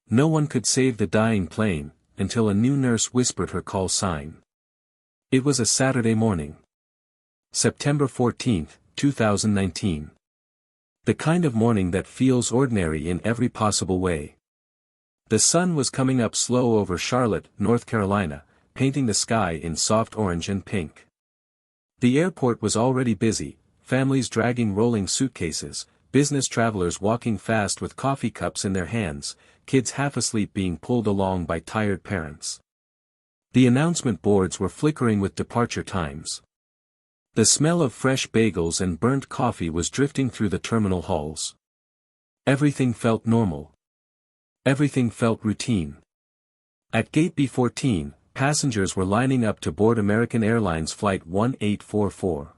No one could save the dying plane, until a new nurse whispered her call sign. It was a Saturday morning. September 14, 2019. The kind of morning that feels ordinary in every possible way. The sun was coming up slow over Charlotte, North Carolina, painting the sky in soft orange and pink. The airport was already busy, families dragging rolling suitcases, business travelers walking fast with coffee cups in their hands, kids half asleep being pulled along by tired parents. The announcement boards were flickering with departure times. The smell of fresh bagels and burnt coffee was drifting through the terminal halls. Everything felt normal. Everything felt routine. At Gate B14, passengers were lining up to board American Airlines Flight 1844.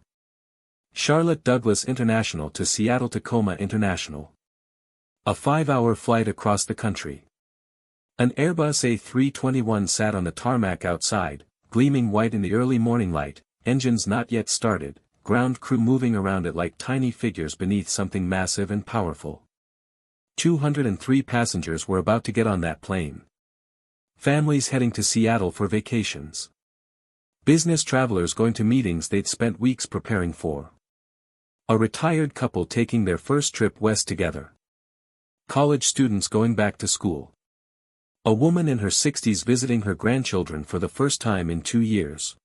Charlotte Douglas International to Seattle Tacoma International. A 5-hour flight across the country. An Airbus A321 sat on the tarmac outside, gleaming white in the early morning light, engines not yet started, ground crew moving around it like tiny figures beneath something massive and powerful. 203 passengers were about to get on that plane. Families heading to Seattle for vacations. Business travelers going to meetings they'd spent weeks preparing for. A retired couple taking their first trip west together. College students going back to school. A woman in her 60s visiting her grandchildren for the first time in 2 years.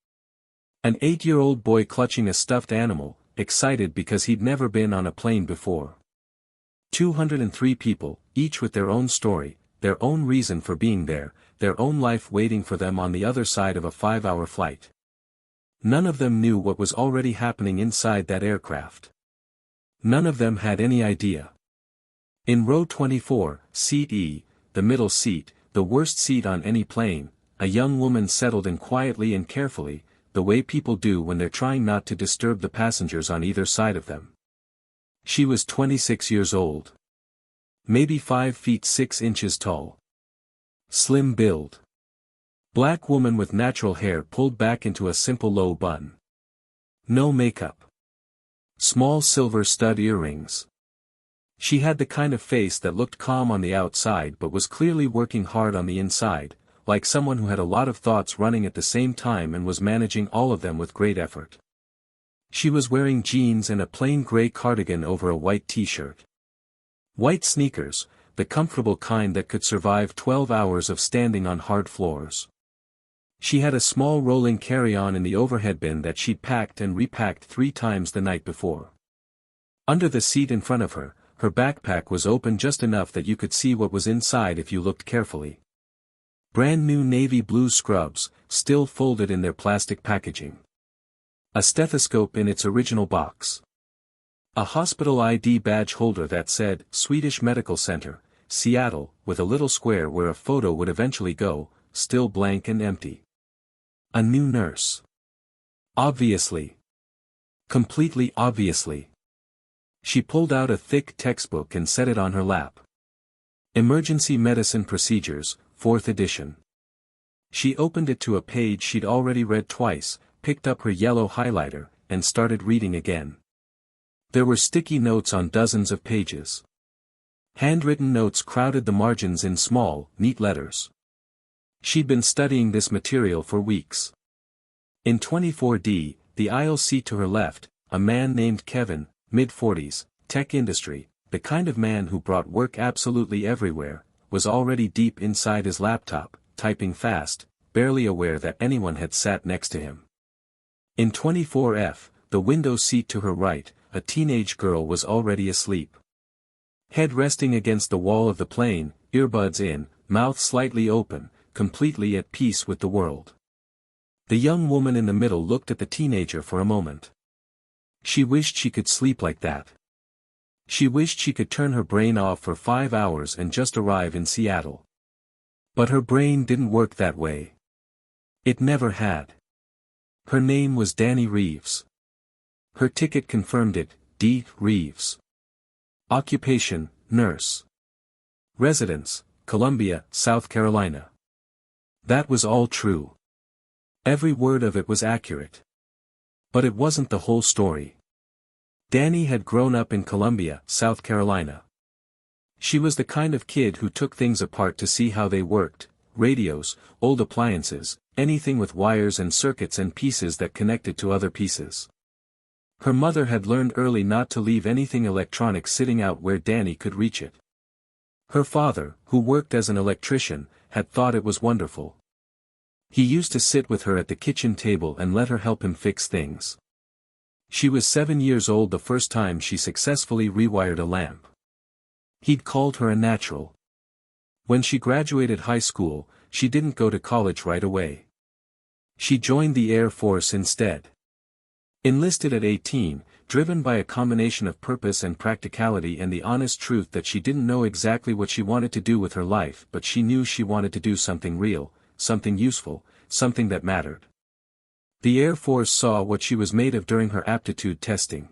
An 8-year-old boy clutching a stuffed animal, excited because he'd never been on a plane before. 203 people, each with their own story, their own reason for being there, their own life waiting for them on the other side of a 5-hour flight. None of them knew what was already happening inside that aircraft. None of them had any idea. In row 24, seat E, the middle seat, the worst seat on any plane, a young woman settled in quietly and carefully, the way people do when they're trying not to disturb the passengers on either side of them. She was 26 years old. Maybe 5 feet 6 inches tall. Slim build. Black woman with natural hair pulled back into a simple low bun. No makeup. Small silver stud earrings. She had the kind of face that looked calm on the outside but was clearly working hard on the inside, like someone who had a lot of thoughts running at the same time and was managing all of them with great effort. She was wearing jeans and a plain gray cardigan over a white t-shirt. White sneakers, the comfortable kind that could survive 12 hours of standing on hard floors. She had a small rolling carry-on in the overhead bin that she'd packed and repacked 3 times the night before. Under the seat in front of her, her backpack was open just enough that you could see what was inside if you looked carefully. Brand new navy blue scrubs, still folded in their plastic packaging. A stethoscope in its original box. A hospital ID badge holder that said, Swedish Medical Center, Seattle, with a little square where a photo would eventually go, still blank and empty. A new nurse. Obviously. Completely obviously. She pulled out a thick textbook and set it on her lap. Emergency Medicine Procedures, 4th edition. She opened it to a page she'd already read twice, picked up her yellow highlighter, and started reading again. There were sticky notes on dozens of pages. Handwritten notes crowded the margins in small, neat letters. She'd been studying this material for weeks. In 24D, the aisle seat to her left, a man named Kevin, mid-40s, tech industry, the kind of man who brought work absolutely everywhere, was already deep inside his laptop, typing fast, barely aware that anyone had sat next to him. In 24F, the window seat to her right, a teenage girl was already asleep. Head resting against the wall of the plane, earbuds in, mouth slightly open, completely at peace with the world. The young woman in the middle looked at the teenager for a moment. She wished she could sleep like that. She wished she could turn her brain off for 5 hours and just arrive in Seattle. But her brain didn't work that way. It never had. Her name was Dany Reeves. Her ticket confirmed it, D. Reeves. Occupation, nurse. Residence, Columbia, South Carolina. That was all true. Every word of it was accurate. But it wasn't the whole story. Dany had grown up in Columbia, South Carolina. She was the kind of kid who took things apart to see how they worked: radios, old appliances, anything with wires and circuits and pieces that connected to other pieces. Her mother had learned early not to leave anything electronic sitting out where Dany could reach it. Her father, who worked as an electrician, had thought it was wonderful. He used to sit with her at the kitchen table and let her help him fix things. She was 7 years old the first time she successfully rewired a lamp. He'd called her a natural. When she graduated high school, she didn't go to college right away. She joined the Air Force instead. Enlisted at 18, driven by a combination of purpose and practicality and the honest truth that she didn't know exactly what she wanted to do with her life, but she knew she wanted to do something real, something useful, something that mattered. The Air Force saw what she was made of during her aptitude testing.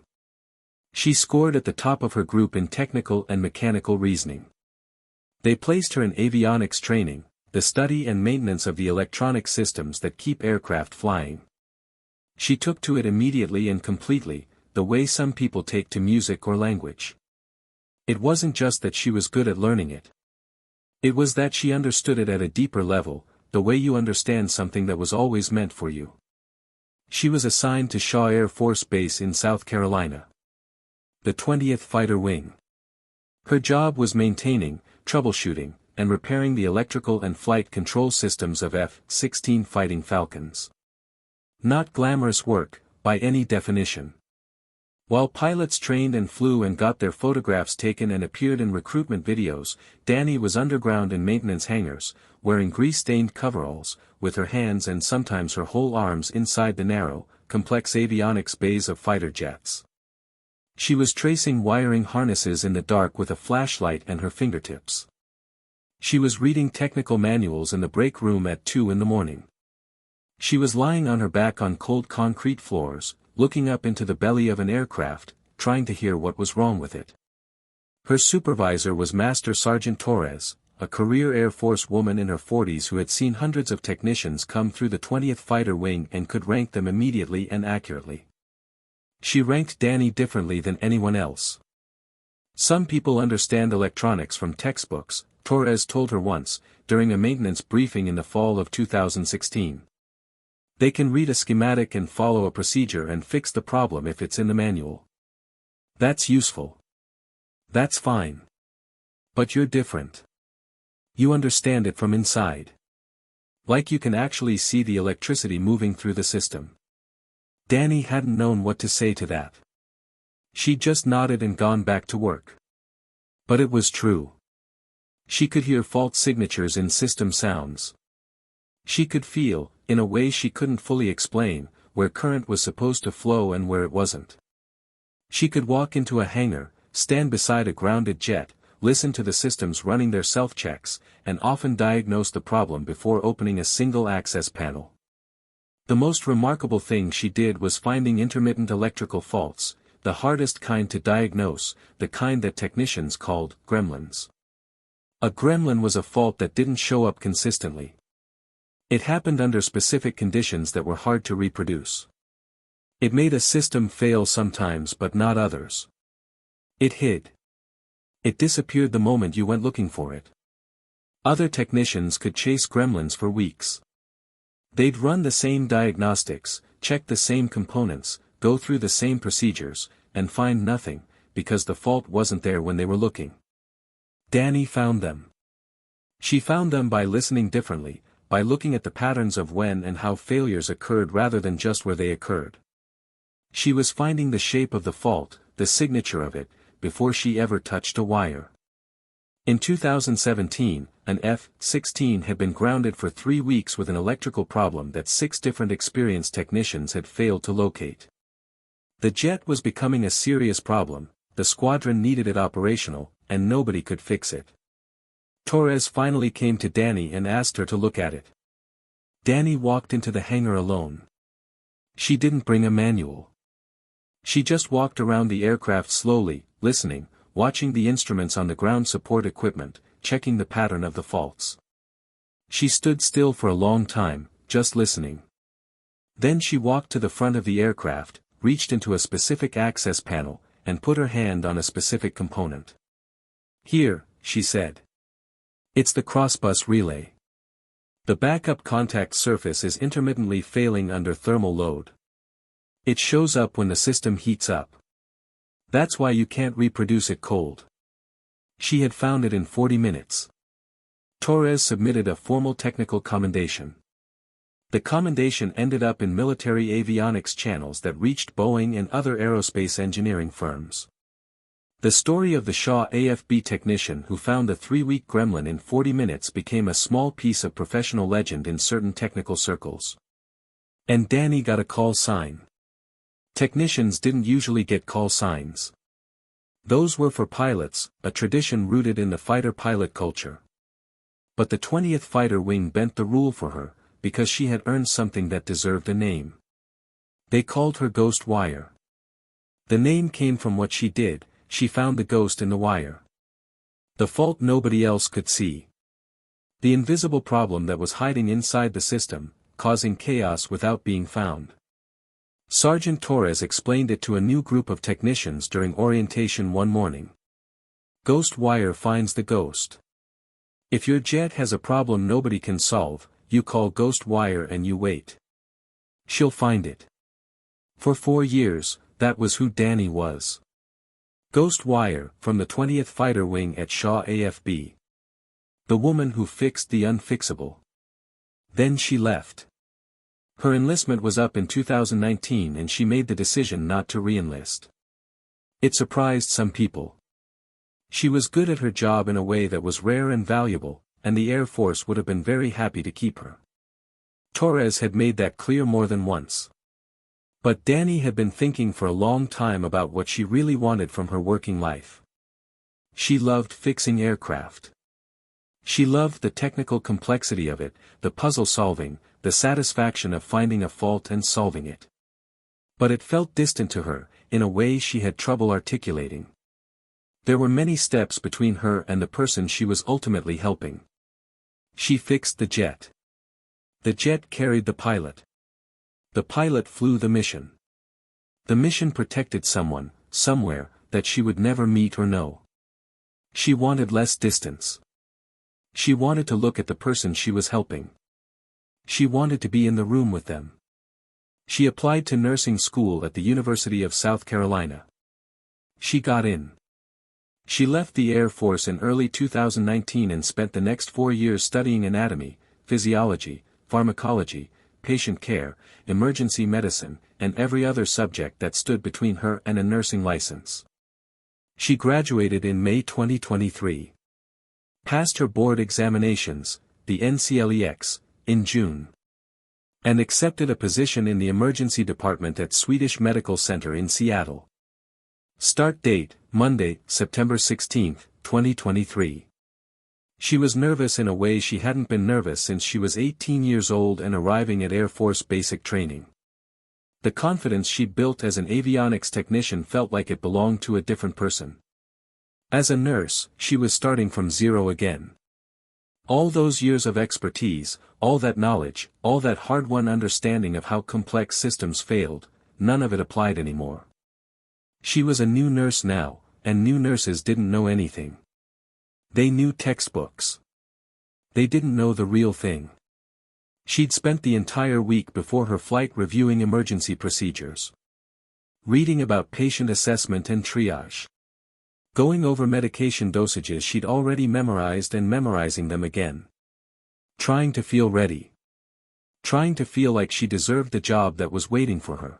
She scored at the top of her group in technical and mechanical reasoning. They placed her in avionics training, the study and maintenance of the electronic systems that keep aircraft flying. She took to it immediately and completely, the way some people take to music or language. It wasn't just that she was good at learning it. It was that she understood it at a deeper level, the way you understand something that was always meant for you. She was assigned to Shaw Air Force Base in South Carolina. The 20th Fighter Wing. Her job was maintaining, troubleshooting, and repairing the electrical and flight control systems of F-16 Fighting Falcons. Not glamorous work, by any definition. While pilots trained and flew and got their photographs taken and appeared in recruitment videos, Dany was underground in maintenance hangars, wearing grease-stained coveralls, with her hands and sometimes her whole arms inside the narrow, complex avionics bays of fighter jets. She was tracing wiring harnesses in the dark with a flashlight and her fingertips. She was reading technical manuals in the break room at 2 in the morning. She was lying on her back on cold concrete floors, looking up into the belly of an aircraft, trying to hear what was wrong with it. Her supervisor was Master Sergeant Torres, a career Air Force woman in her 40s who had seen hundreds of technicians come through the 20th Fighter Wing and could rank them immediately and accurately. She ranked Dany differently than anyone else. Some people understand electronics from textbooks, Torres told her once, during a maintenance briefing in the fall of 2016. They can read a schematic and follow a procedure and fix the problem if it's in the manual. That's useful. That's fine. But you're different. You understand it from inside. Like you can actually see the electricity moving through the system. Dany hadn't known what to say to that. She'd just nodded and gone back to work. But it was true. She could hear fault signatures in system sounds. She could feel, in a way she couldn't fully explain, where current was supposed to flow and where it wasn't. She could walk into a hangar, stand beside a grounded jet, listen to the systems running their self-checks, and often diagnose the problem before opening a single access panel. The most remarkable thing she did was finding intermittent electrical faults, the hardest kind to diagnose, the kind that technicians called gremlins. A gremlin was a fault that didn't show up consistently. It happened under specific conditions that were hard to reproduce. It made a system fail sometimes but not others. It hid. It disappeared the moment you went looking for it. Other technicians could chase gremlins for weeks. They'd run the same diagnostics, check the same components, go through the same procedures, and find nothing, because the fault wasn't there when they were looking. Dany found them. She found them by listening differently, by looking at the patterns of when and how failures occurred rather than just where they occurred. She was finding the shape of the fault, the signature of it, before she ever touched a wire. In 2017, an F-16 had been grounded for 3 weeks with an electrical problem that 6 different experienced technicians had failed to locate. The jet was becoming a serious problem, the squadron needed it operational, and nobody could fix it. Torres finally came to Dany and asked her to look at it. Dany walked into the hangar alone. She didn't bring a manual. She just walked around the aircraft slowly, listening, watching the instruments on the ground support equipment, checking the pattern of the faults. She stood still for a long time, just listening. Then she walked to the front of the aircraft, reached into a specific access panel, and put her hand on a specific component. Here, she said. It's the crossbus relay. The backup contact surface is intermittently failing under thermal load. It shows up when the system heats up. That's why you can't reproduce it cold. She had found it in 40 minutes. Torres submitted a formal technical commendation. The commendation ended up in military avionics channels that reached Boeing and other aerospace engineering firms. The story of the Shaw AFB technician who found the 3-week gremlin in 40 minutes became a small piece of professional legend in certain technical circles. And Dany got a call sign. Technicians didn't usually get call signs. Those were for pilots, a tradition rooted in the fighter pilot culture. But the 20th Fighter Wing bent the rule for her, because she had earned something that deserved a name. They called her Ghost Wire. The name came from what she did. She found the ghost in the wire. The fault nobody else could see. The invisible problem that was hiding inside the system, causing chaos without being found. Sergeant Torres explained it to a new group of technicians during orientation one morning. Ghost wire finds the ghost. If your jet has a problem nobody can solve, you call Ghost Wire and you wait. She'll find it. For 4 years, that was who Dany was. Ghost Wire, from the 20th Fighter Wing at Shaw AFB. The woman who fixed the unfixable. Then she left. Her enlistment was up in 2019 and she made the decision not to re-enlist. It surprised some people. She was good at her job in a way that was rare and valuable, and the Air Force would have been very happy to keep her. Torres had made that clear more than once. But Dany had been thinking for a long time about what she really wanted from her working life. She loved fixing aircraft. She loved the technical complexity of it, the puzzle solving, the satisfaction of finding a fault and solving it. But it felt distant to her, in a way she had trouble articulating. There were many steps between her and the person she was ultimately helping. She fixed the jet. The jet carried the pilot. The pilot flew the mission. The mission protected someone, somewhere, that she would never meet or know. She wanted less distance. She wanted to look at the person she was helping. She wanted to be in the room with them. She applied to nursing school at the University of South Carolina. She got in. She left the Air Force in early 2019 and spent the next 4 years studying anatomy, physiology, pharmacology, patient care, emergency medicine, and every other subject that stood between her and a nursing license. She graduated in May 2023. Passed her board examinations, the NCLEX, in June. And accepted a position in the emergency department at Swedish Medical Center in Seattle. Start date, Monday, September 16, 2023. She was nervous in a way she hadn't been nervous since she was 18 years old and arriving at Air Force basic training. The confidence she'd built as an avionics technician felt like it belonged to a different person. As a nurse, she was starting from zero again. All those years of expertise, all that knowledge, all that hard-won understanding of how complex systems failed, none of it applied anymore. She was a new nurse now, and new nurses didn't know anything. They knew textbooks. They didn't know the real thing. She'd spent the entire week before her flight reviewing emergency procedures. Reading about patient assessment and triage. Going over medication dosages she'd already memorized and memorizing them again. Trying to feel ready. Trying to feel like she deserved the job that was waiting for her.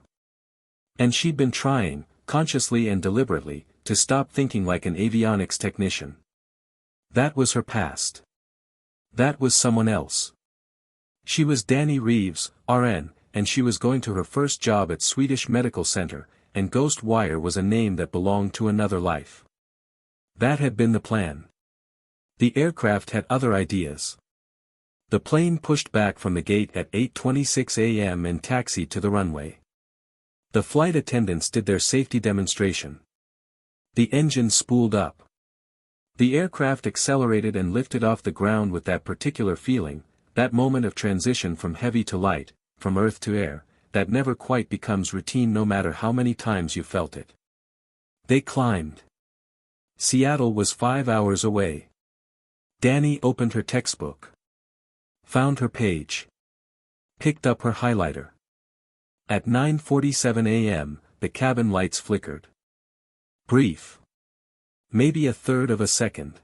And she'd been trying, consciously and deliberately, to stop thinking like an avionics technician. That was her past. That was someone else. She was Dany Reeves, RN, and she was going to her first job at Swedish Medical Center, and Ghost Wire was a name that belonged to another life. That had been the plan. The aircraft had other ideas. The plane pushed back from the gate at 8:26 a.m. and taxied to the runway. The flight attendants did their safety demonstration. The engine spooled up. The aircraft accelerated and lifted off the ground with that particular feeling, that moment of transition from heavy to light, from earth to air, that never quite becomes routine no matter how many times you felt it. They climbed. Seattle was 5 hours away. Dany opened her textbook. Found her page. Picked up her highlighter. At 9:47 a.m., the cabin lights flickered. Brief. Maybe a third of a second.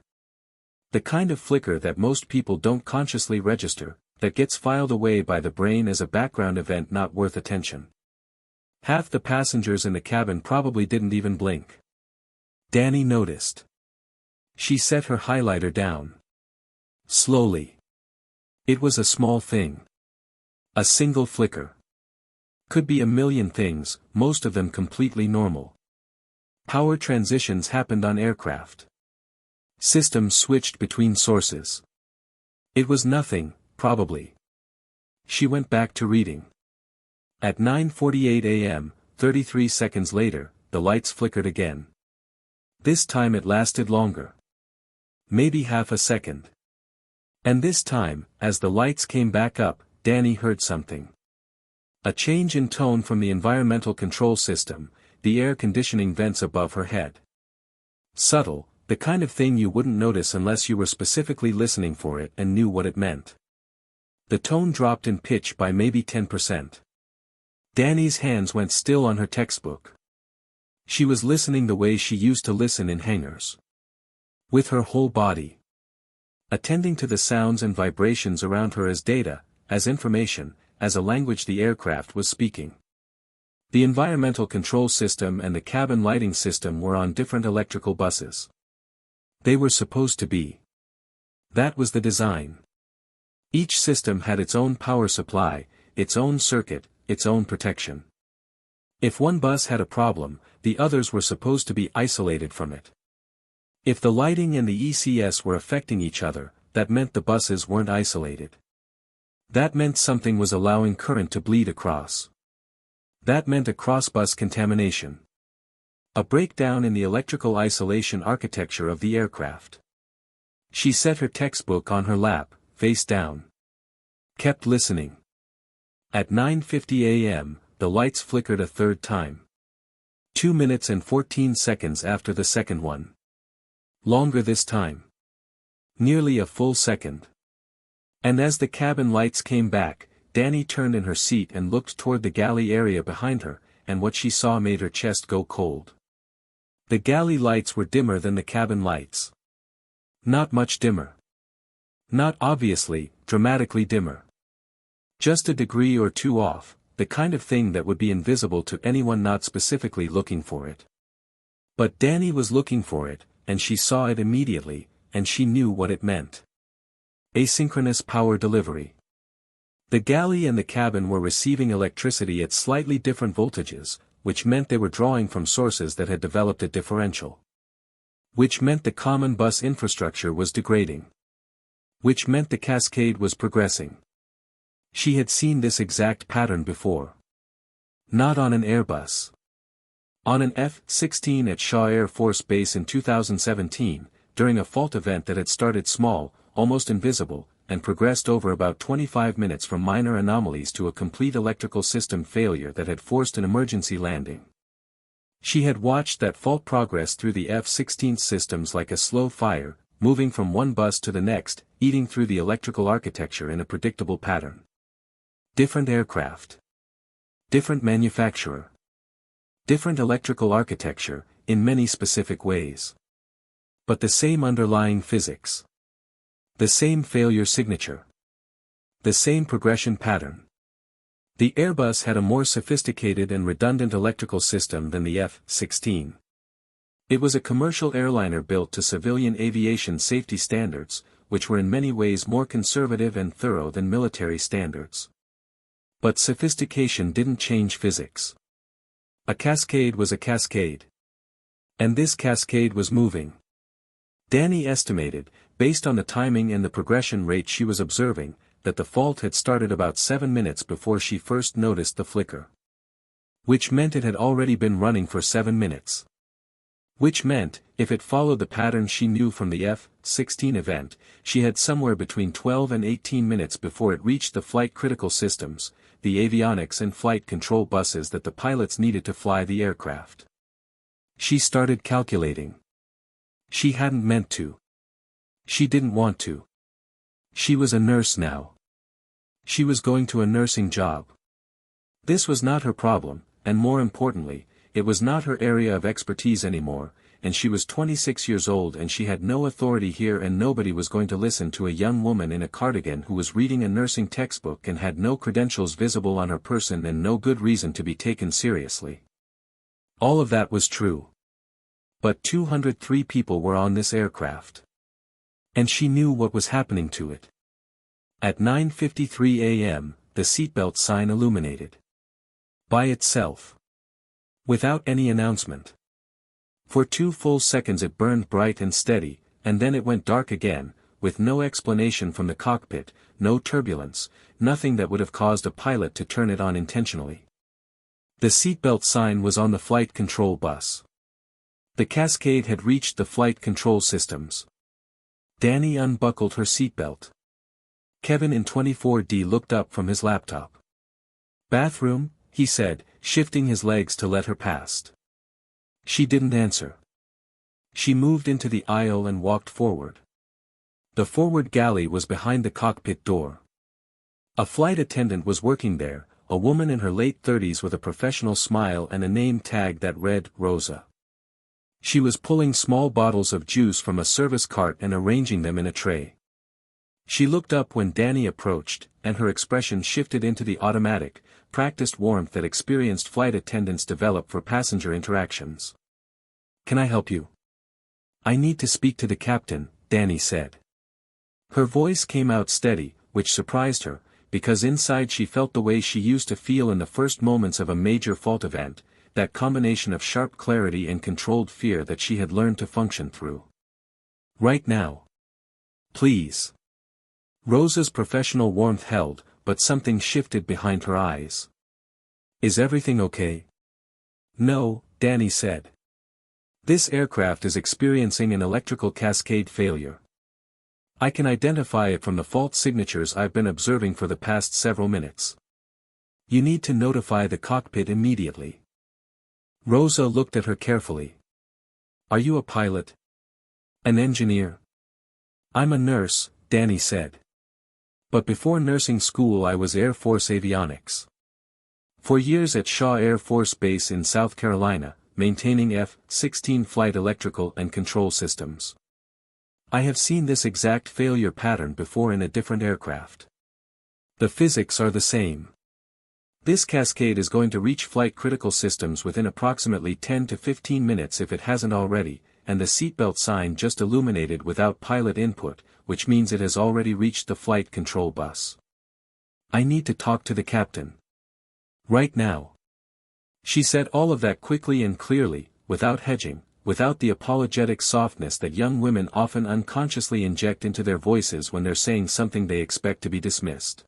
The kind of flicker that most people don't consciously register, that gets filed away by the brain as a background event not worth attention. Half the passengers in the cabin probably didn't even blink. Dany noticed. She set her highlighter down. Slowly. It was a small thing. A single flicker. Could be a million things, most of them completely normal. Power transitions happened on aircraft. Systems switched between sources. It was nothing, probably. She went back to reading. At 9:48 a.m., 33 seconds later, the lights flickered again. This time it lasted longer. Maybe half a second. And this time, as the lights came back up, Dany heard something. A change in tone from the environmental control system, the air conditioning vents above her head. Subtle, the kind of thing you wouldn't notice unless you were specifically listening for it and knew what it meant. The tone dropped in pitch by maybe 10%. Dany's hands went still on her textbook. She was listening the way she used to listen in hangars. With her whole body. Attending to the sounds and vibrations around her as data, as information, as a language the aircraft was speaking. The environmental control system and the cabin lighting system were on different electrical buses. They were supposed to be. That was the design. Each system had its own power supply, its own circuit, its own protection. If one bus had a problem, the others were supposed to be isolated from it. If the lighting and the ECS were affecting each other, that meant the buses weren't isolated. That meant something was allowing current to bleed across. That meant a cross-bus contamination. A breakdown in the electrical isolation architecture of the aircraft. She set her textbook on her lap, face down. Kept listening. At 9:50 a.m., the lights flickered a third time. 2 minutes and 14 seconds after the second one. Longer this time. Nearly a full second. And as the cabin lights came back, Dany turned in her seat and looked toward the galley area behind her, and what she saw made her chest go cold. The galley lights were dimmer than the cabin lights. Not much dimmer. Not obviously, dramatically dimmer. Just a degree or two off, the kind of thing that would be invisible to anyone not specifically looking for it. But Dany was looking for it, and she saw it immediately, and she knew what it meant. Asynchronous power delivery. The galley and the cabin were receiving electricity at slightly different voltages, which meant they were drawing from sources that had developed a differential. Which meant the common bus infrastructure was degrading. Which meant the cascade was progressing. She had seen this exact pattern before. Not on an Airbus. On an F-16 at Shaw Air Force Base in 2017, during a fault event that had started small, almost invisible, and progressed over about 25 minutes from minor anomalies to a complete electrical system failure that had forced an emergency landing. She had watched that fault progress through the F-16 systems like a slow fire, moving from one bus to the next, eating through the electrical architecture in a predictable pattern. Different aircraft. Different manufacturer. Different electrical architecture, in many specific ways. But the same underlying physics. The same failure signature. The same progression pattern. The Airbus had a more sophisticated and redundant electrical system than the F-16. It was a commercial airliner built to civilian aviation safety standards, which were in many ways more conservative and thorough than military standards. But sophistication didn't change physics. A cascade was a cascade. And this cascade was moving. Dany estimated, based on the timing and the progression rate she was observing, that the fault had started about 7 minutes before she first noticed the flicker. Which meant it had already been running for 7 minutes. Which meant, if it followed the pattern she knew from the F-16 event, she had somewhere between 12 and 18 minutes before it reached the flight critical systems, the avionics and flight control buses that the pilots needed to fly the aircraft. She started calculating. She hadn't meant to. She didn't want to. She was a nurse now. She was going to a nursing job. This was not her problem, and more importantly, it was not her area of expertise anymore, and she was 26 years old and she had no authority here and nobody was going to listen to a young woman in a cardigan who was reading a nursing textbook and had no credentials visible on her person and no good reason to be taken seriously. All of that was true. But 203 people were on this aircraft. And she knew what was happening to it. At 9:53 a.m., the seatbelt sign illuminated. By itself. Without any announcement. For 2 full seconds it burned bright and steady, and then it went dark again, with no explanation from the cockpit, no turbulence, nothing that would have caused a pilot to turn it on intentionally. The seatbelt sign was on the flight control bus. The cascade had reached the flight control systems. Dany unbuckled her seatbelt. Kevin in 24D looked up from his laptop. "Bathroom?" he said, shifting his legs to let her past. She didn't answer. She moved into the aisle and walked forward. The forward galley was behind the cockpit door. A flight attendant was working there, a woman in her late 30s with a professional smile and a name tag that read, Rosa. She was pulling small bottles of juice from a service cart and arranging them in a tray. She looked up when Dany approached, and her expression shifted into the automatic, practiced warmth that experienced flight attendants develop for passenger interactions. "Can I help you?" "I need to speak to the captain," Dany said. Her voice came out steady, which surprised her, because inside she felt the way she used to feel in the first moments of a major fault event, that combination of sharp clarity and controlled fear that she had learned to function through. "Right now. Please." Rosa's professional warmth held, but something shifted behind her eyes. "Is everything okay?" "No," Dany said. "This aircraft is experiencing an electrical cascade failure. I can identify it from the fault signatures I've been observing for the past several minutes. You need to notify the cockpit immediately." Rosa looked at her carefully. "Are you a pilot? An engineer?" "I'm a nurse," Dany said. "But before nursing school I was Air Force avionics. 4 years at Shaw Air Force Base in South Carolina, maintaining F-16 flight electrical and control systems. I have seen this exact failure pattern before in a different aircraft. The physics are the same. This cascade is going to reach flight critical systems within approximately 10 to 15 minutes if it hasn't already, and the seatbelt sign just illuminated without pilot input, which means it has already reached the flight control bus. I need to talk to the captain. Right now." She said all of that quickly and clearly, without hedging, without the apologetic softness that young women often unconsciously inject into their voices when they're saying something they expect to be dismissed.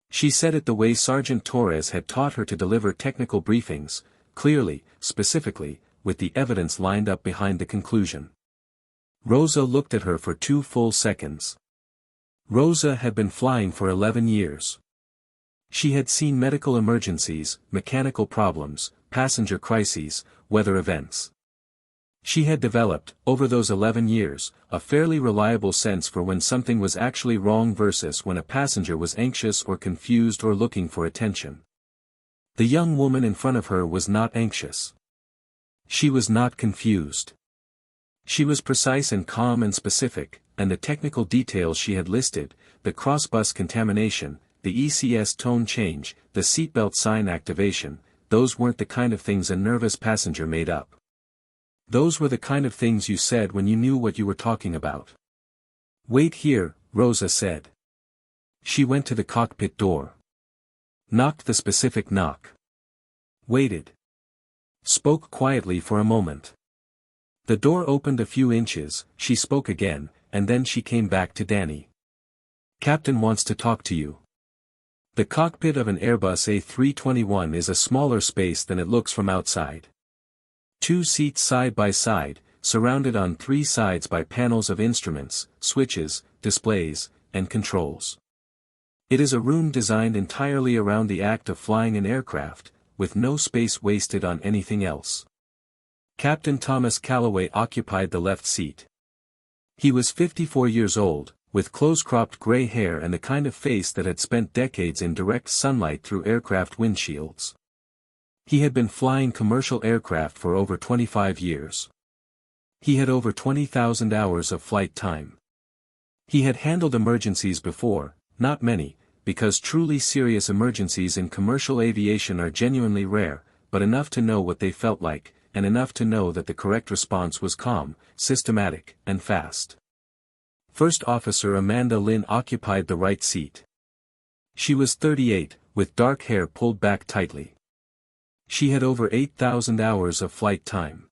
She said it the way Sergeant Torres had taught her to deliver technical briefings, clearly, specifically, with the evidence lined up behind the conclusion. Rosa looked at her for 2 full seconds. Rosa had been flying for 11 years. She had seen medical emergencies, mechanical problems, passenger crises, weather events. She had developed, over those 11 years, a fairly reliable sense for when something was actually wrong versus when a passenger was anxious or confused or looking for attention. The young woman in front of her was not anxious. She was not confused. She was precise and calm and specific, and the technical details she had listed, the cross-bus contamination, the ECS tone change, the seatbelt sign activation, those weren't the kind of things a nervous passenger made up. Those were the kind of things you said when you knew what you were talking about. "Wait here," Rosa said. She went to the cockpit door. Knocked the specific knock. Waited. Spoke quietly for a moment. The door opened a few inches, she spoke again, and then she came back to Dany. "Captain wants to talk to you." The cockpit of an Airbus A321 is a smaller space than it looks from outside. 2 seats side by side, surrounded on 3 sides by panels of instruments, switches, displays, and controls. It is a room designed entirely around the act of flying an aircraft, with no space wasted on anything else. Captain Thomas Calloway occupied the left seat. He was 54 years old, with close-cropped gray hair and the kind of face that had spent decades in direct sunlight through aircraft windshields. He had been flying commercial aircraft for over 25 years. He had over 20,000 hours of flight time. He had handled emergencies before, not many, because truly serious emergencies in commercial aviation are genuinely rare, but enough to know what they felt like, and enough to know that the correct response was calm, systematic, and fast. First Officer Amanda Lynn occupied the right seat. She was 38, with dark hair pulled back tightly. She had over 8,000 hours of flight time.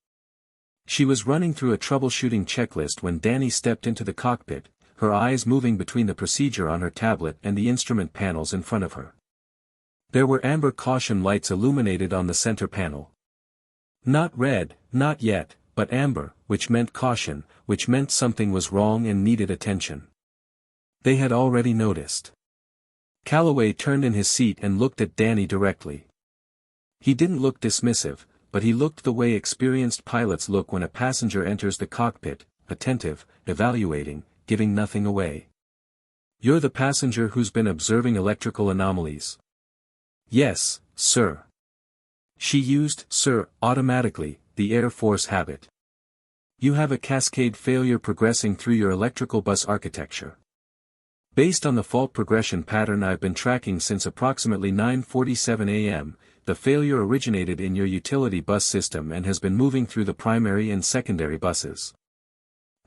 She was running through a troubleshooting checklist when Dany stepped into the cockpit, her eyes moving between the procedure on her tablet and the instrument panels in front of her. There were amber caution lights illuminated on the center panel. Not red, not yet, but amber, which meant caution, which meant something was wrong and needed attention. They had already noticed. Calloway turned in his seat and looked at Dany directly. He didn't look dismissive, but he looked the way experienced pilots look when a passenger enters the cockpit, attentive, evaluating, giving nothing away. "You're the passenger who's been observing electrical anomalies." "Yes, sir." She used "sir" automatically, the Air Force habit. "You have a cascade failure progressing through your electrical bus architecture. Based on the fault progression pattern I've been tracking since approximately 9:47 a.m., the failure originated in your utility bus system and has been moving through the primary and secondary buses.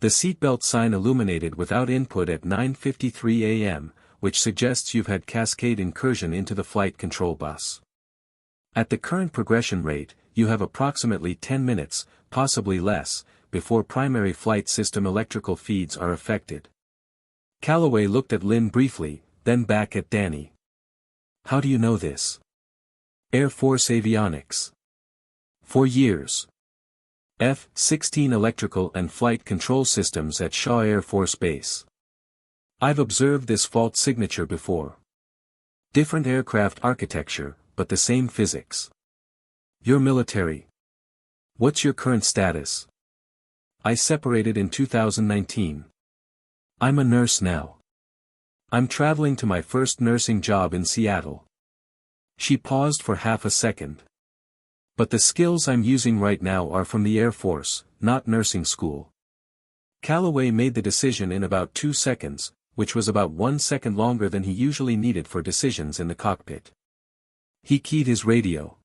The seatbelt sign illuminated without input at 9:53 a.m., which suggests you've had cascade incursion into the flight control bus. At the current progression rate, you have approximately 10 minutes, possibly less, before primary flight system electrical feeds are affected." Calloway looked at Lynn briefly, then back at Dany. "How do you know this?" "Air Force Avionics. For years. F-16 electrical and flight control systems at Shaw Air Force Base. I've observed this fault signature before. Different aircraft architecture, but the same physics. You're military. What's your current status?" "I separated in 2019. I'm a nurse now. I'm traveling to my first nursing job in Seattle." She paused for half a second. "But the skills I'm using right now are from the Air Force, not nursing school." Calloway made the decision in about 2 seconds, which was about 1 second longer than he usually needed for decisions in the cockpit. He keyed his radio.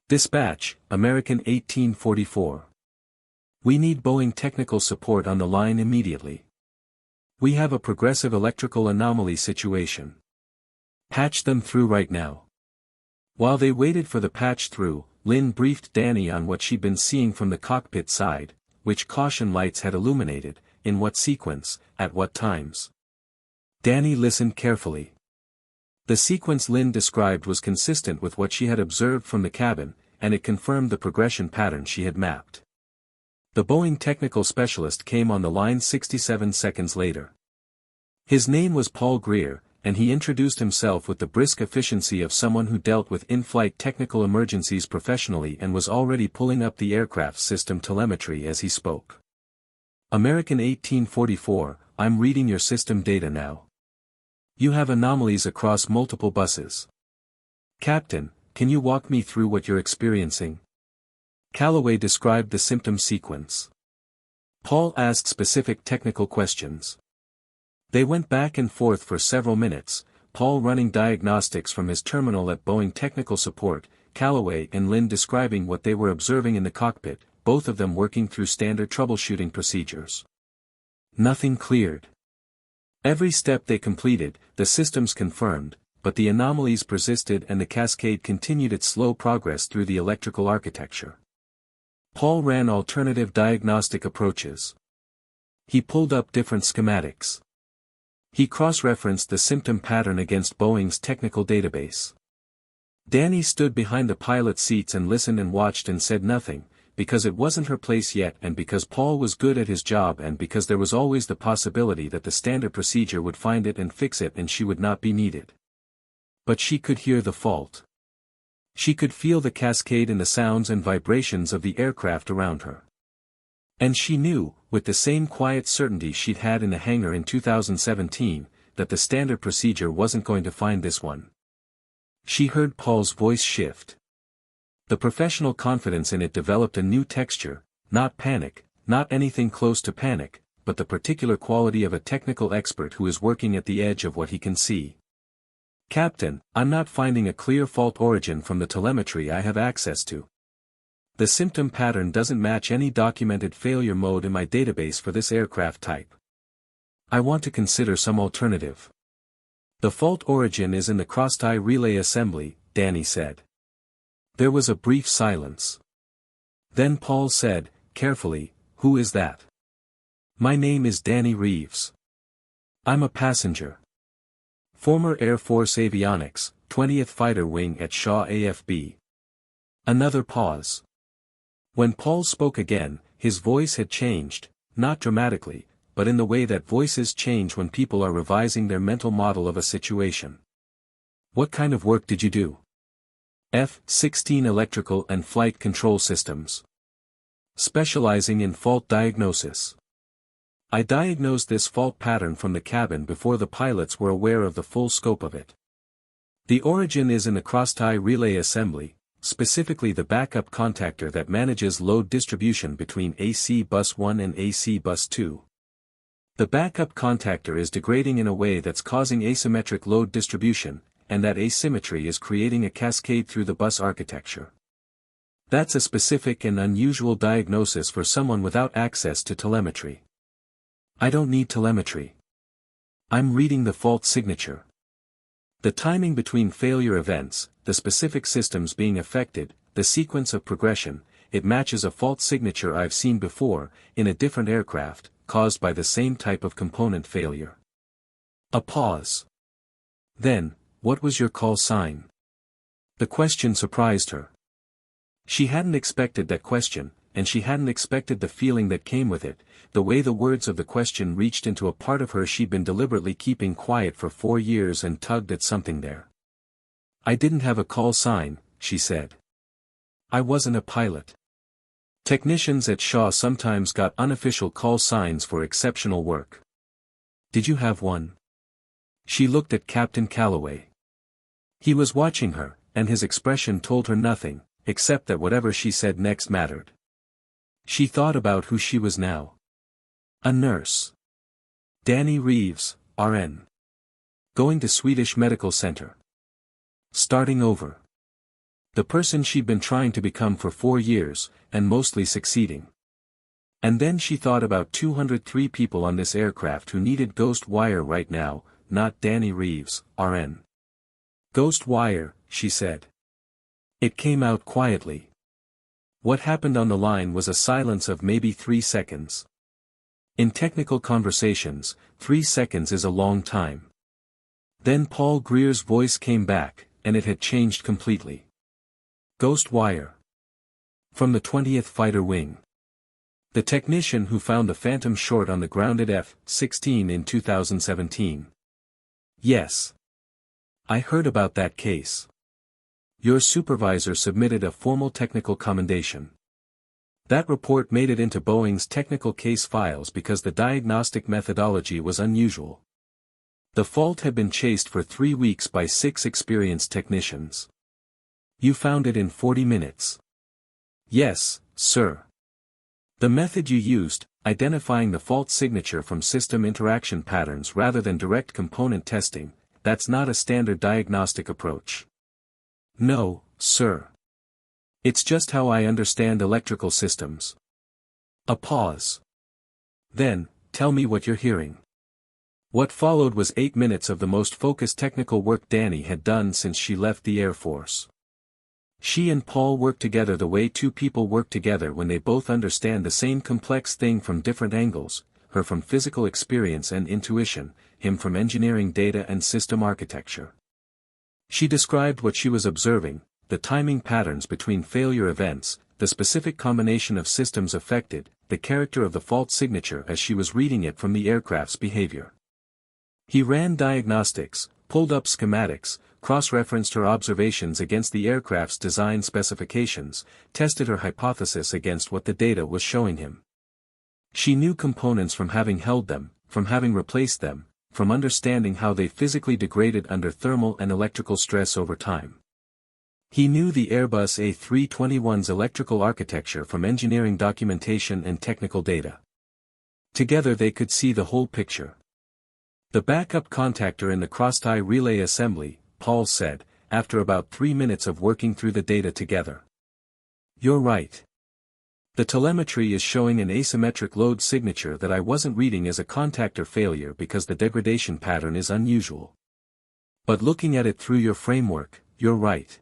"Dispatch, American 1844. We need Boeing technical support on the line immediately. We have a progressive electrical anomaly situation. Patch them through right now." While they waited for the patch through, Lynn briefed Dany on what she'd been seeing from the cockpit side, which caution lights had illuminated, in what sequence, at what times. Dany listened carefully. The sequence Lynn described was consistent with what she had observed from the cabin, and it confirmed the progression pattern she had mapped. The Boeing technical specialist came on the line 67 seconds later. His name was Paul Greer, and he introduced himself with the brisk efficiency of someone who dealt with in-flight technical emergencies professionally and was already pulling up the aircraft system telemetry as he spoke. "American 1844, I'm reading your system data now. You have anomalies across multiple buses. Captain, can you walk me through what you're experiencing?" Calloway described the symptom sequence. Paul asked specific technical questions. They went back and forth for several minutes, Paul running diagnostics from his terminal at Boeing Technical Support, Calloway and Lynn describing what they were observing in the cockpit, both of them working through standard troubleshooting procedures. Nothing cleared. Every step they completed, the systems confirmed, but the anomalies persisted and the cascade continued its slow progress through the electrical architecture. Paul ran alternative diagnostic approaches. He pulled up different schematics. He cross-referenced the symptom pattern against Boeing's technical database. Dany stood behind the pilot's seats and listened and watched and said nothing, because it wasn't her place yet and because Paul was good at his job and because there was always the possibility that the standard procedure would find it and fix it and she would not be needed. But she could hear the fault. She could feel the cascade in the sounds and vibrations of the aircraft around her. And she knew, with the same quiet certainty she'd had in the hangar in 2017, that the standard procedure wasn't going to find this one. She heard Paul's voice shift. The professional confidence in it developed a new texture, not panic, not anything close to panic, but the particular quality of a technical expert who is working at the edge of what he can see. Captain, I'm not finding a clear fault origin from the telemetry I have access to. The symptom pattern doesn't match any documented failure mode in my database for this aircraft type. I want to consider some alternative. The fault origin is in the crosstie relay assembly, Dany said. There was a brief silence. Then Paul said, carefully, who is that? My name is Dany Reeves. I'm a passenger. Former Air Force Avionics, 20th Fighter Wing at Shaw AFB. Another pause. When Paul spoke again, his voice had changed, not dramatically, but in the way that voices change when people are revising their mental model of a situation. What kind of work did you do? F-16 Electrical and Flight Control Systems. Specializing in fault diagnosis. I diagnosed this fault pattern from the cabin before the pilots were aware of the full scope of it. The origin is in the crosstie relay assembly, specifically the backup contactor that manages load distribution between AC bus 1 and AC bus 2. The backup contactor is degrading in a way that's causing asymmetric load distribution, and that asymmetry is creating a cascade through the bus architecture. That's a specific and unusual diagnosis for someone without access to telemetry. I don't need telemetry. I'm reading the fault signature. The timing between failure events, the specific systems being affected, the sequence of progression, it matches a fault signature I've seen before, in a different aircraft, caused by the same type of component failure. A pause. Then, what was your call sign? The question surprised her. She hadn't expected that question, and she hadn't expected the feeling that came with it, the way the words of the question reached into a part of her she'd been deliberately keeping quiet for 4 years and tugged at something there. I didn't have a call sign, she said. I wasn't a pilot. Technicians at Shaw sometimes got unofficial call signs for exceptional work. Did you have one? She looked at Captain Calloway. He was watching her, and his expression told her nothing, except that whatever she said next mattered. She thought about who she was now. A nurse. Dany Reeves, RN. Going to Swedish Medical Center. Starting over. The person she'd been trying to become for 4 years, and mostly succeeding. And then she thought about 203 people on this aircraft who needed ghost wire right now, not Dany Reeves, RN. Ghost wire, she said. It came out quietly. What happened on the line was a silence of maybe 3 seconds. In technical conversations, 3 seconds is a long time. Then Paul Greer's voice came back, and it had changed completely. Ghost wire. From the 20th Fighter Wing. The technician who found the Phantom short on the grounded F-16 in 2017. Yes. I heard about that case. Your supervisor submitted a formal technical commendation. That report made it into Boeing's technical case files because the diagnostic methodology was unusual. The fault had been chased for 3 weeks by 6 experienced technicians. You found it in 40 minutes. Yes, sir. The method you used, identifying the fault signature from system interaction patterns rather than direct component testing, that's not a standard diagnostic approach. No, sir. It's just how I understand electrical systems. A pause. Then, tell me what you're hearing. What followed was 8 minutes of the most focused technical work Dany had done since she left the Air Force. She and Paul work together the way 2 people work together when they both understand the same complex thing from different angles, her from physical experience and intuition, him from engineering data and system architecture. She described what she was observing, the timing patterns between failure events, the specific combination of systems affected, the character of the fault signature as she was reading it from the aircraft's behavior. He ran diagnostics, pulled up schematics, cross-referenced her observations against the aircraft's design specifications, tested her hypothesis against what the data was showing him. She knew components from having held them, from having replaced them, from understanding how they physically degraded under thermal and electrical stress over time. He knew the Airbus A321's electrical architecture from engineering documentation and technical data. Together they could see the whole picture. The backup contactor in the crosstie relay assembly, Paul said, after about 3 minutes of working through the data together. You're right. The telemetry is showing an asymmetric load signature that I wasn't reading as a contactor failure because the degradation pattern is unusual. But looking at it through your framework, you're right.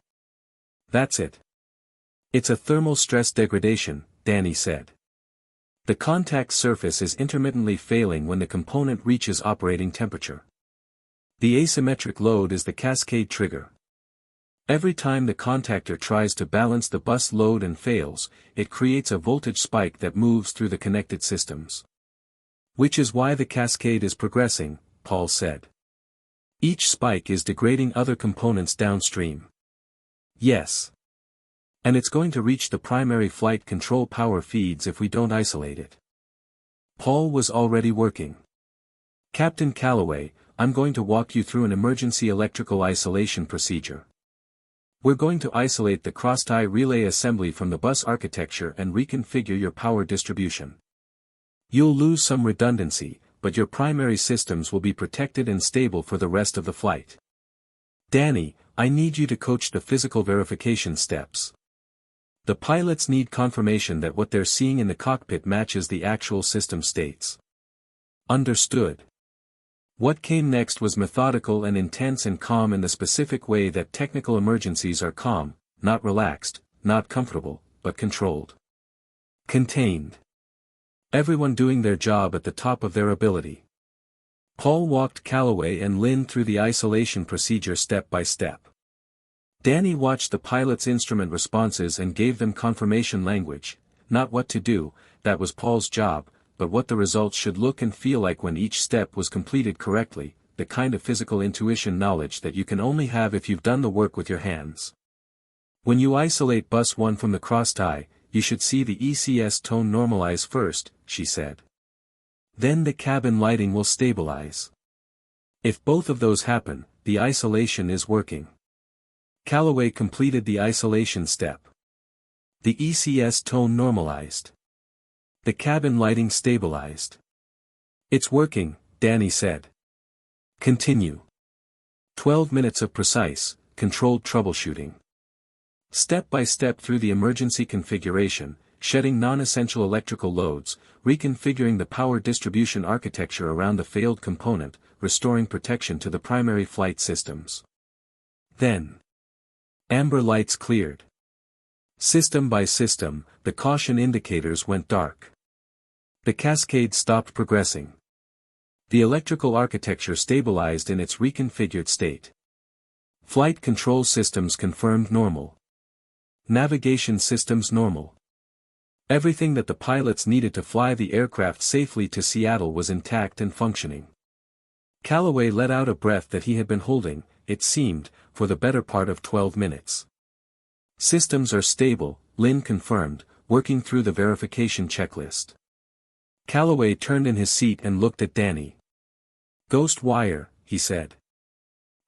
That's it. It's a thermal stress degradation, Dany said. The contact surface is intermittently failing when the component reaches operating temperature. The asymmetric load is the cascade trigger. Every time the contactor tries to balance the bus load and fails, it creates a voltage spike that moves through the connected systems. Which is why the cascade is progressing, Paul said. Each spike is degrading other components downstream. Yes. And it's going to reach the primary flight control power feeds if we don't isolate it. Paul was already working. Captain Calloway, I'm going to walk you through an emergency electrical isolation procedure. We're going to isolate the crosstie relay assembly from the bus architecture and reconfigure your power distribution. You'll lose some redundancy, but your primary systems will be protected and stable for the rest of the flight. Dany, I need you to coach the physical verification steps. The pilots need confirmation that what they're seeing in the cockpit matches the actual system states. Understood. What came next was methodical and intense and calm in the specific way that technical emergencies are calm, not relaxed, not comfortable, but controlled. Contained. Everyone doing their job at the top of their ability. Paul walked Calloway and Lynn through the isolation procedure step by step. Dany watched the pilot's instrument responses and gave them confirmation language, not what to do, that was Paul's job, but what the results should look and feel like when each step was completed correctly, the kind of physical intuition knowledge that you can only have if you've done the work with your hands. When you isolate bus 1 from the crosstie, you should see the ECS tone normalize first, she said. Then the cabin lighting will stabilize. If both of those happen, the isolation is working. Calloway completed the isolation step. The ECS tone normalized. The cabin lighting stabilized. It's working, Dany said. Continue. 12 minutes of precise, controlled troubleshooting. Step by step through the emergency configuration, shedding non-essential electrical loads, reconfiguring the power distribution architecture around the failed component, restoring protection to the primary flight systems. Then. Amber lights cleared. System by system, the caution indicators went dark. The cascade stopped progressing. The electrical architecture stabilized in its reconfigured state. Flight control systems confirmed normal. Navigation systems normal. Everything that the pilots needed to fly the aircraft safely to Seattle was intact and functioning. Calloway let out a breath that he had been holding, it seemed, for the better part of 12 minutes. Systems are stable, Lynn confirmed, working through the verification checklist. Calloway turned in his seat and looked at Dany. Ghost wire, he said.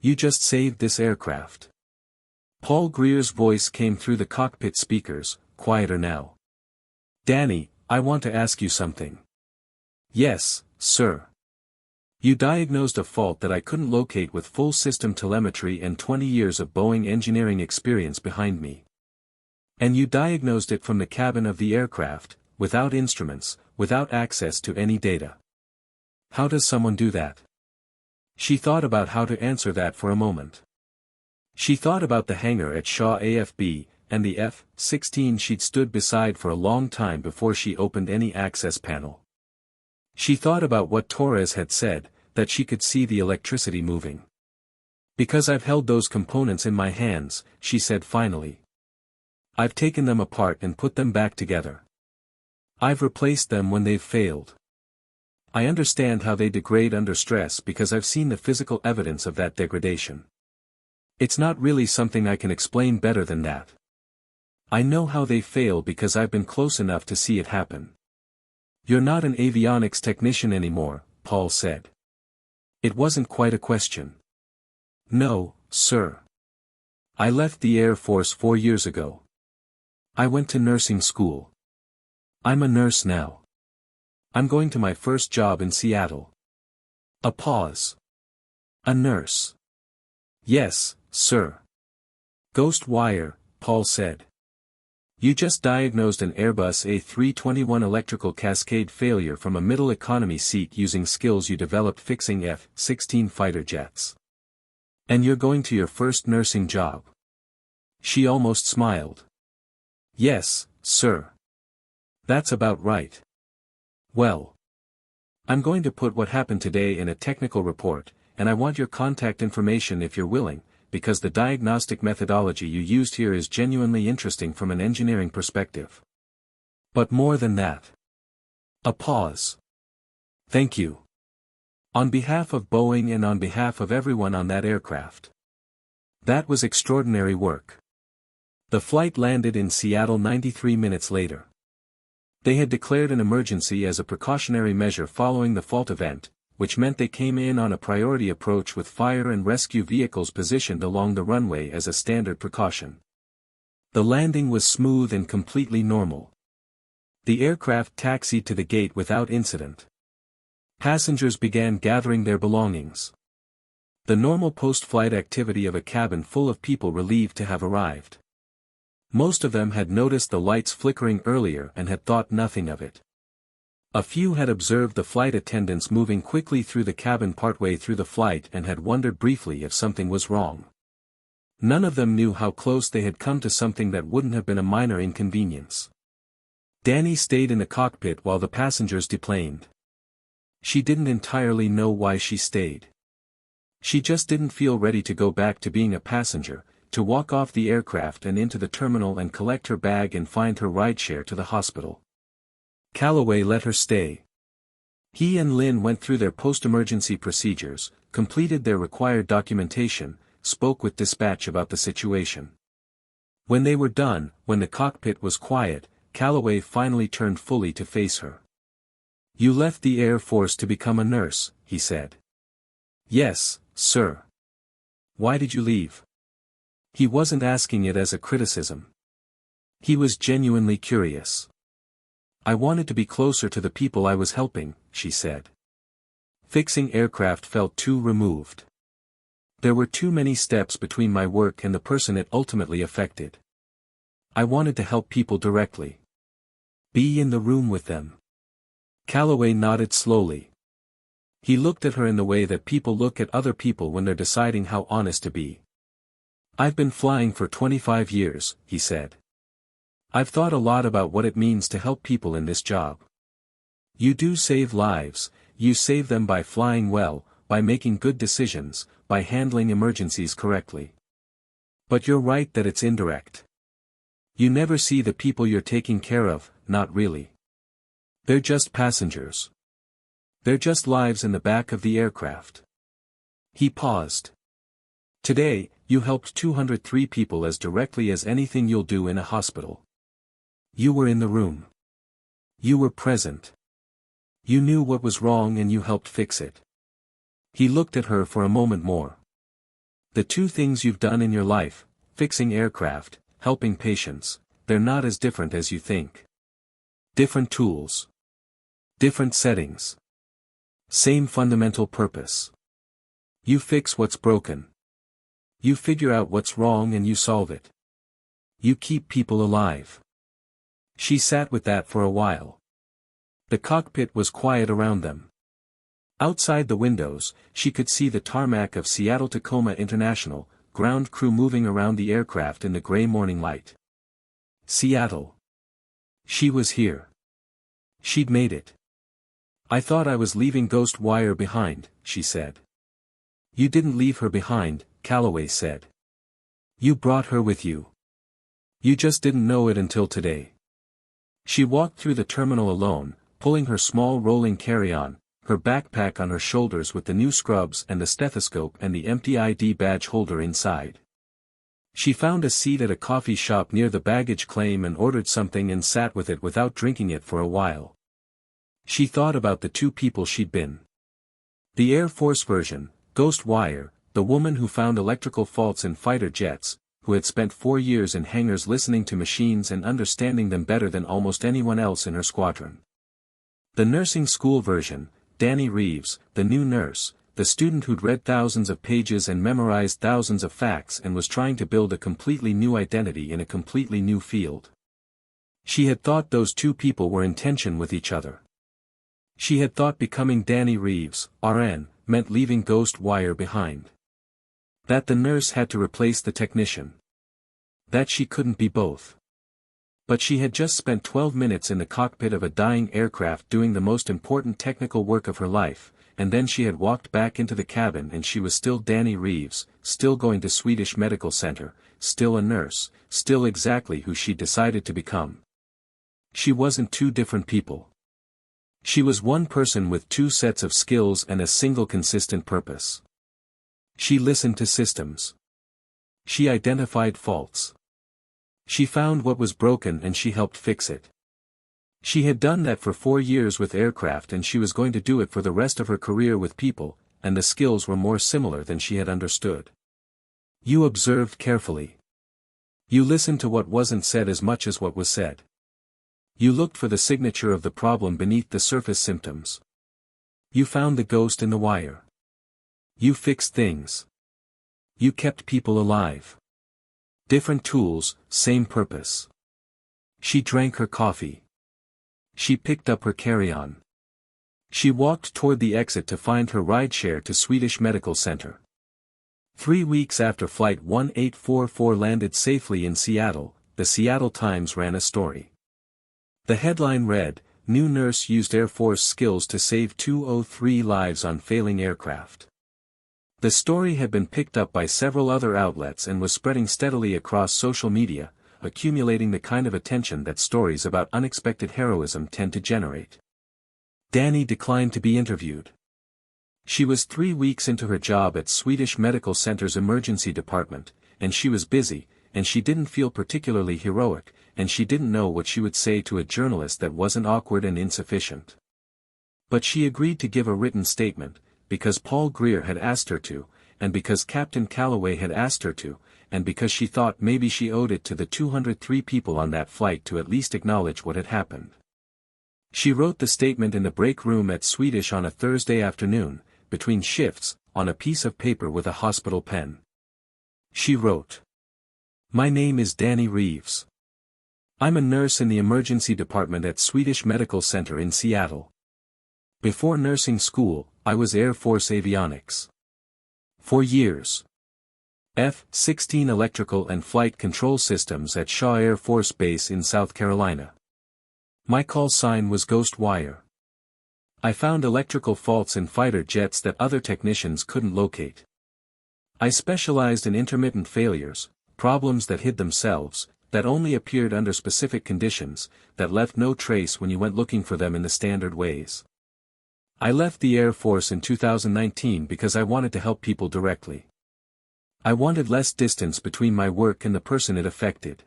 You just saved this aircraft. Paul Greer's voice came through the cockpit speakers, quieter now. Dany, I want to ask you something. Yes, sir. You diagnosed a fault that I couldn't locate with full system telemetry and 20 years of Boeing engineering experience behind me. And you diagnosed it from the cabin of the aircraft, without instruments, without access to any data. How does someone do that? She thought about how to answer that for a moment. She thought about the hangar at Shaw AFB, and the F-16 she'd stood beside for a long time before she opened any access panel. She thought about what Torres had said, that she could see the electricity moving. Because I've held those components in my hands, she said finally. I've taken them apart and put them back together. I've replaced them when they've failed. I understand how they degrade under stress because I've seen the physical evidence of that degradation. It's not really something I can explain better than that. I know how they fail because I've been close enough to see it happen. You're not an avionics technician anymore, Paul said. It wasn't quite a question. No, sir. I left the Air Force 4 years ago. I went to nursing school. I'm a nurse now. I'm going to my first job in Seattle. A pause. A nurse. Yes, sir. Ghost wire, Paul said. You just diagnosed an Airbus A321 electrical cascade failure from a middle economy seat using skills you developed fixing F-16 fighter jets. And you're going to your first nursing job. She almost smiled. Yes, sir. That's about right. Well. I'm going to put what happened today in a technical report, and I want your contact information if you're willing, because the diagnostic methodology you used here is genuinely interesting from an engineering perspective. But more than that. A pause. Thank you. On behalf of Boeing and on behalf of everyone on that aircraft. That was extraordinary work. The flight landed in Seattle 93 minutes later. They had declared an emergency as a precautionary measure following the fault event, which meant they came in on a priority approach with fire and rescue vehicles positioned along the runway as a standard precaution. The landing was smooth and completely normal. The aircraft taxied to the gate without incident. Passengers began gathering their belongings. The normal post-flight activity of a cabin full of people relieved to have arrived. Most of them had noticed the lights flickering earlier and had thought nothing of it. A few had observed the flight attendants moving quickly through the cabin partway through the flight and had wondered briefly if something was wrong. None of them knew how close they had come to something that wouldn't have been a minor inconvenience. Dany stayed in the cockpit while the passengers deplaned. She didn't entirely know why she stayed. She just didn't feel ready to go back to being a passenger, to walk off the aircraft and into the terminal and collect her bag and find her rideshare to the hospital. Calloway let her stay. He and Lynn went through their post-emergency procedures, completed their required documentation, spoke with dispatch about the situation. When they were done, when the cockpit was quiet, Calloway finally turned fully to face her. You left the Air Force to become a nurse, he said. Yes, sir. Why did you leave? He wasn't asking it as a criticism. He was genuinely curious. I wanted to be closer to the people I was helping, she said. Fixing aircraft felt too removed. There were too many steps between my work and the person it ultimately affected. I wanted to help people directly. Be in the room with them. Calloway nodded slowly. He looked at her in the way that people look at other people when they're deciding how honest to be. I've been flying for 25 years, he said. I've thought a lot about what it means to help people in this job. You do save lives, you save them by flying well, by making good decisions, by handling emergencies correctly. But you're right that it's indirect. You never see the people you're taking care of, not really. They're just passengers. They're just lives in the back of the aircraft. He paused. Today, you helped 203 people as directly as anything you'll do in a hospital. You were in the room. You were present. You knew what was wrong and you helped fix it. He looked at her for a moment more. The two things you've done in your life, fixing aircraft, helping patients, they're not as different as you think. Different tools. Different settings. Same fundamental purpose. You fix what's broken. You figure out what's wrong and you solve it. You keep people alive. She sat with that for a while. The cockpit was quiet around them. Outside the windows, she could see the tarmac of Seattle-Tacoma International, ground crew moving around the aircraft in the gray morning light. Seattle. She was here. She'd made it. I thought I was leaving Ghost Wire behind, she said. You didn't leave her behind, Calloway said. You brought her with you. You just didn't know it until today. She walked through the terminal alone, pulling her small rolling carry-on, her backpack on her shoulders with the new scrubs and the stethoscope and the empty ID badge holder inside. She found a seat at a coffee shop near the baggage claim and ordered something and sat with it without drinking it for a while. She thought about the two people she'd been. The Air Force version, Ghost Wire, the woman who found electrical faults in fighter jets, who had spent 4 years in hangars listening to machines and understanding them better than almost anyone else in her squadron. The nursing school version, Dany Reeves, the new nurse, the student who'd read thousands of pages and memorized thousands of facts and was trying to build a completely new identity in a completely new field. She had thought those two people were in tension with each other. She had thought becoming Dany Reeves, RN, meant leaving Ghost Wire behind. That the nurse had to replace the technician. That she couldn't be both. But she had just spent 12 minutes in the cockpit of a dying aircraft doing the most important technical work of her life, and then she had walked back into the cabin and she was still Dany Reeves, still going to Swedish Medical Center, still a nurse, still exactly who she decided to become. She wasn't two different people. She was one person with two sets of skills and a single consistent purpose. She listened to systems. She identified faults. She found what was broken and she helped fix it. She had done that for 4 years with aircraft and she was going to do it for the rest of her career with people, and the skills were more similar than she had understood. You observed carefully. You listened to what wasn't said as much as what was said. You looked for the signature of the problem beneath the surface symptoms. You found the ghost in the wire. You fixed things. You kept people alive. Different tools, same purpose. She drank her coffee. She picked up her carry-on. She walked toward the exit to find her rideshare to Swedish Medical Center. 3 weeks after Flight 1844 landed safely in Seattle, the Seattle Times ran a story. The headline read, "New nurse used Air Force skills to save 203 lives on failing aircraft." The story had been picked up by several other outlets and was spreading steadily across social media, accumulating the kind of attention that stories about unexpected heroism tend to generate. Dany declined to be interviewed. She was 3 weeks into her job at Swedish Medical Center's emergency department, and she was busy, and she didn't feel particularly heroic, and she didn't know what she would say to a journalist that wasn't awkward and insufficient. But she agreed to give a written statement, because Paul Greer had asked her to, and because Captain Calloway had asked her to, and because she thought maybe she owed it to the 203 people on that flight to at least acknowledge what had happened. She wrote the statement in the break room at Swedish on a Thursday afternoon, between shifts, on a piece of paper with a hospital pen. She wrote, "My name is Dany Reeves. I'm a nurse in the emergency department at Swedish Medical Center in Seattle. Before nursing school, I was Air Force avionics. For years. F-16 electrical and flight control systems at Shaw Air Force Base in South Carolina. My call sign was Ghost Wire. I found electrical faults in fighter jets that other technicians couldn't locate. I specialized in intermittent failures, problems that hid themselves, that only appeared under specific conditions, that left no trace when you went looking for them in the standard ways. I left the Air Force in 2019 because I wanted to help people directly. I wanted less distance between my work and the person it affected.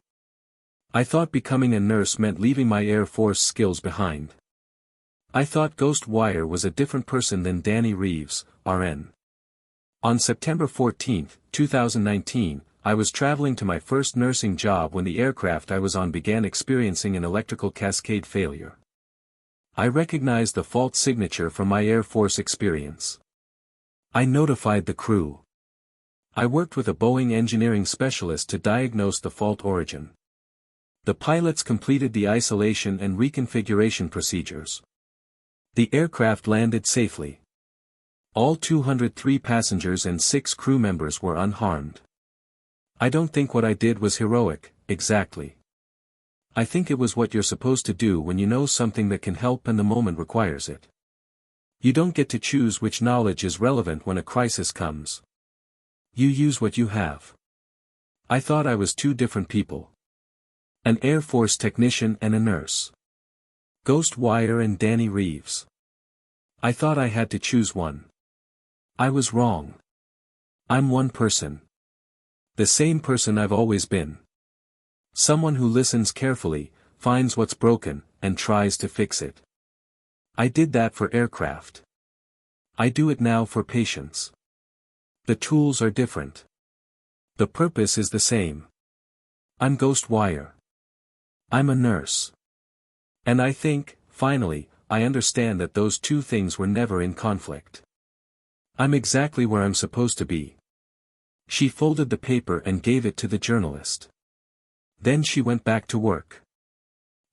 I thought becoming a nurse meant leaving my Air Force skills behind. I thought Ghost Wire was a different person than Dany Reeves, RN. On September 14, 2019, I was traveling to my first nursing job when the aircraft I was on began experiencing an electrical cascade failure. I recognized the fault signature from my Air Force experience. I notified the crew. I worked with a Boeing engineering specialist to diagnose the fault origin. The pilots completed the isolation and reconfiguration procedures. The aircraft landed safely. All 203 passengers and 6 crew members were unharmed. I don't think what I did was heroic, exactly. I think it was what you're supposed to do when you know something that can help and the moment requires it. You don't get to choose which knowledge is relevant when a crisis comes. You use what you have. I thought I was 2 different people. An Air Force technician and a nurse. Ghost Wire and Dany Reeves. I thought I had to choose one. I was wrong. I'm one person. The same person I've always been. Someone who listens carefully, finds what's broken, and tries to fix it. I did that for aircraft. I do it now for patients. The tools are different. The purpose is the same. I'm Ghost Wire. I'm a nurse. And I think, finally, I understand that those two things were never in conflict. I'm exactly where I'm supposed to be. She folded the paper and gave it to the journalist. Then she went back to work.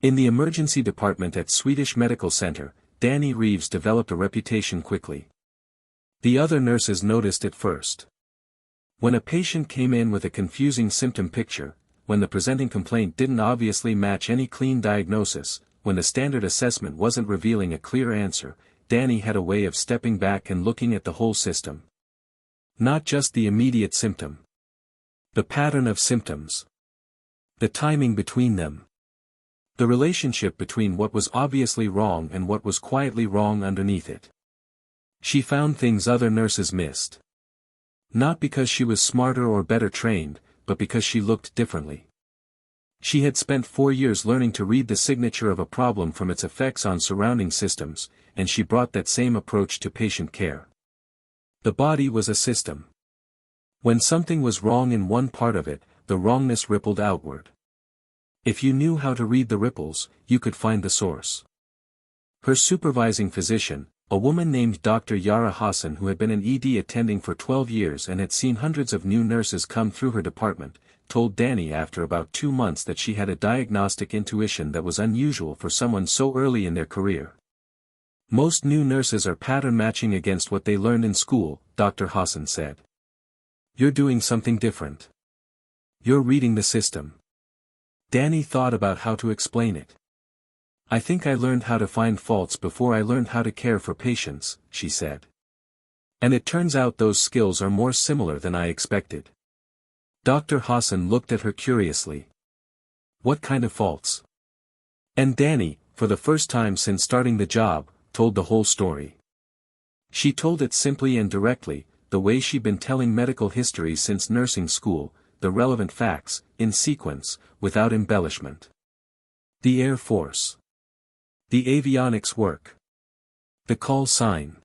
In the emergency department at Swedish Medical Center, Dany Reeves developed a reputation quickly. The other nurses noticed it first. When a patient came in with a confusing symptom picture, when the presenting complaint didn't obviously match any clean diagnosis, when the standard assessment wasn't revealing a clear answer, Dany had a way of stepping back and looking at the whole system. Not just the immediate symptom. The pattern of symptoms. The timing between them. The relationship between what was obviously wrong and what was quietly wrong underneath it. She found things other nurses missed. Not because she was smarter or better trained, but because she looked differently. She had spent 4 years learning to read the signature of a problem from its effects on surrounding systems, and she brought that same approach to patient care. The body was a system. When something was wrong in one part of it, the wrongness rippled outward. If you knew how to read the ripples, you could find the source. Her supervising physician, a woman named Dr. Yara Hassan, who had been an ED attending for 12 years and had seen hundreds of new nurses come through her department, told Dany after about 2 months that she had a diagnostic intuition that was unusual for someone so early in their career. Most new nurses are pattern matching against what they learned in school, Dr. Hassan said. You're doing something different. You're reading the system. Dany thought about how to explain it. I think I learned how to find faults before I learned how to care for patients, she said. And it turns out those skills are more similar than I expected. Dr. Hassan looked at her curiously. What kind of faults? And Dany, for the first time since starting the job, told the whole story. She told it simply and directly, the way she'd been telling medical history since nursing school, the relevant facts, in sequence, without embellishment. The Air Force. The avionics work. The call sign.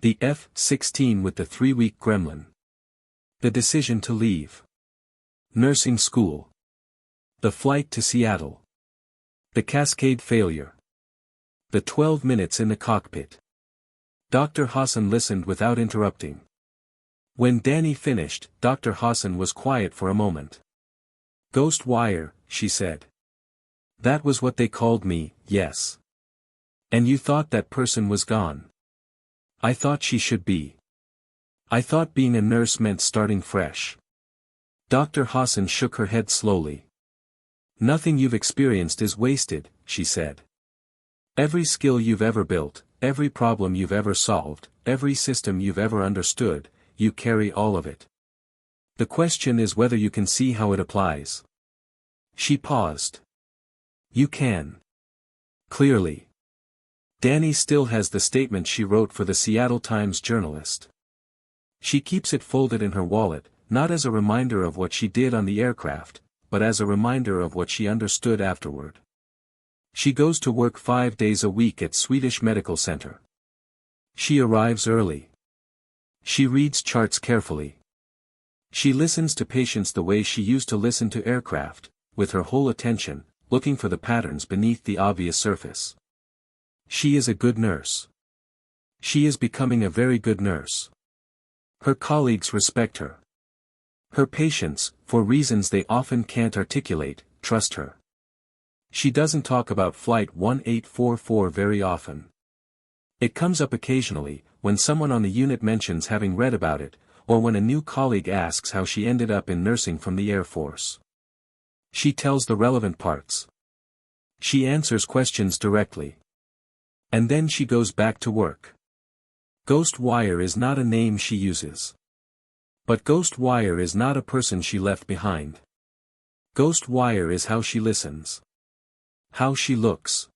The F-16 with the 3-week gremlin. The decision to leave. Nursing school. The flight to Seattle. The cascade failure. The 12 minutes in the cockpit. Dr. Hassan listened without interrupting. When Dany finished, Dr. Hassan was quiet for a moment. Ghost Wire, she said. That was what they called me, yes. And you thought that person was gone. I thought she should be. I thought being a nurse meant starting fresh. Dr. Hassan shook her head slowly. Nothing you've experienced is wasted, she said. Every skill you've ever built, every problem you've ever solved, every system you've ever understood, you carry all of it. The question is whether you can see how it applies. She paused. You can. Clearly. Dany still has the statement she wrote for the Seattle Times journalist. She keeps it folded in her wallet, not as a reminder of what she did on the aircraft, but as a reminder of what she understood afterward. She goes to work 5 days a week at Swedish Medical Center. She arrives early. She reads charts carefully. She listens to patients the way she used to listen to aircraft, with her whole attention, looking for the patterns beneath the obvious surface. She is a good nurse. She is becoming a very good nurse. Her colleagues respect her. Her patients, for reasons they often can't articulate, trust her. She doesn't talk about Flight 1844 very often. It comes up occasionally, when someone on the unit mentions having read about it, or when a new colleague asks how she ended up in nursing from the Air Force. She tells the relevant parts. She answers questions directly. And then she goes back to work. Ghost Wire is not a name she uses. But Ghost Wire is not a person she left behind. Ghost Wire is how she listens. How she looks.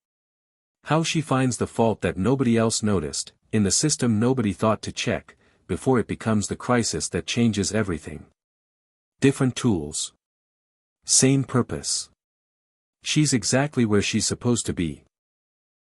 How she finds the fault that nobody else noticed, in the system nobody thought to check, before it becomes the crisis that changes everything. Different tools. Same purpose. She's exactly where she's supposed to be.